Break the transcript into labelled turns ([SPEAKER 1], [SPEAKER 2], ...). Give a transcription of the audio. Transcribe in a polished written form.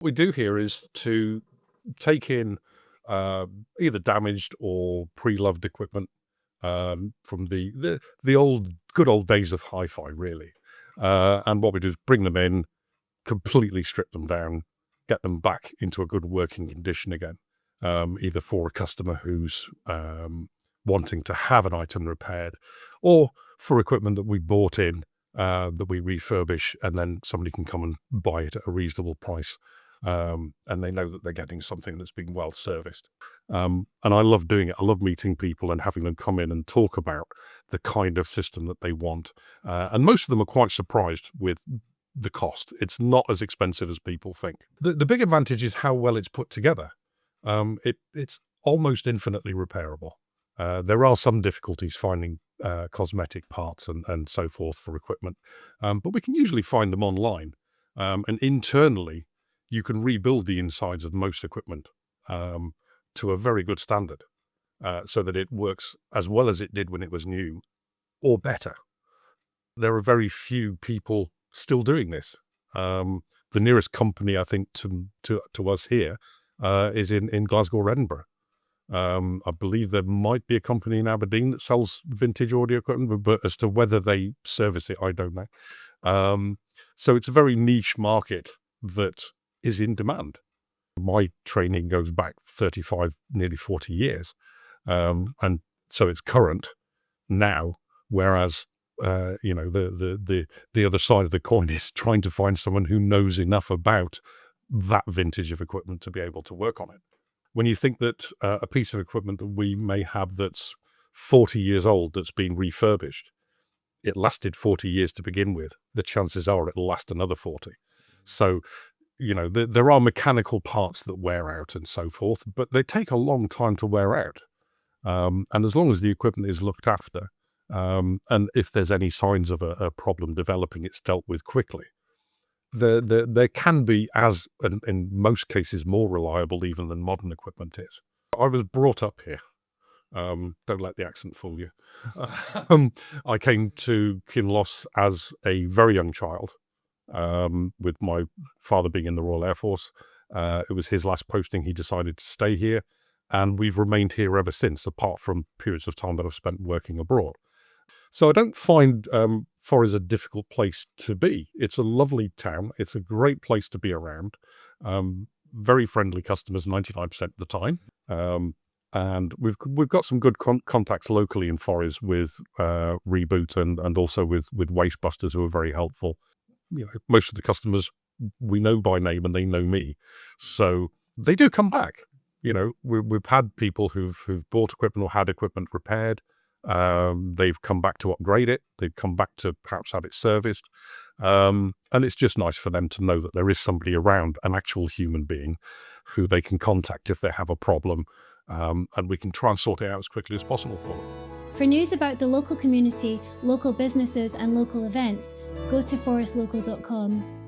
[SPEAKER 1] What we do here is to take in either damaged or pre-loved equipment from the good old days of hi-fi, really. And what we do is bring them in, completely strip them down, get them back into a good working condition again, either for a customer who's wanting to have an item repaired, or for equipment that we bought in that we refurbish, and then somebody can come and buy it at a reasonable price. And they know that they're getting something that's been well serviced. And I love doing it. I love meeting people and having them come in and talk about the kind of system that they want. And most of them are quite surprised with the cost. It's not as expensive as people think. The big advantage is how well it's put together. It's almost infinitely repairable. There are some difficulties finding cosmetic parts and so forth for equipment, but we can usually find them online. And internally, you can rebuild the insides of most equipment to a very good standard, so that it works as well as it did when it was new, or better. There are very few people still doing this. The nearest company, I think, to us here is in Glasgow or Edinburgh. I believe there might be a company in Aberdeen that sells vintage audio equipment, but as to whether they service it, I don't know. So it's a very niche market that is in demand. My training goes back 35, nearly 40 years. And so it's current now, whereas, the other side of the coin is trying to find someone who knows enough about that vintage of equipment to be able to work on it. When you think that a piece of equipment that we may have that's 40 years old, that's been refurbished, it lasted 40 years to begin with, the chances are it'll last another 40. So, there are mechanical parts that wear out and so forth, but they take a long time to wear out. And as long as the equipment is looked after, and if there's any signs of a problem developing, it's dealt with quickly. There can be, as in most cases, more reliable even than modern equipment is. I was brought up here. Don't let the accent fool you. I came to Kinloss as a very young child, with my father being in the Royal Air Force. It was his last posting. He decided to stay here, and we've remained here ever since, apart from periods of time that I've spent working abroad. So I don't find Forres a difficult place to be. It's a lovely town. It's a great place to be around. Very friendly customers 99% of the time. And we've got some good contacts locally in Forres with Reboot and also with Wastebusters, who are very helpful. Most of the customers we know by name and they know me, so they do come back. We've had people who've bought equipment or had equipment repaired. They've come back to upgrade it. They've come back to perhaps have it serviced. And it's just nice for them to know that there is somebody around, an actual human being, who they can contact if they have a problem. And we can try and sort it out as quickly as possible for them.
[SPEAKER 2] For news about the local community, local businesses and local events, go to forestlocal.com.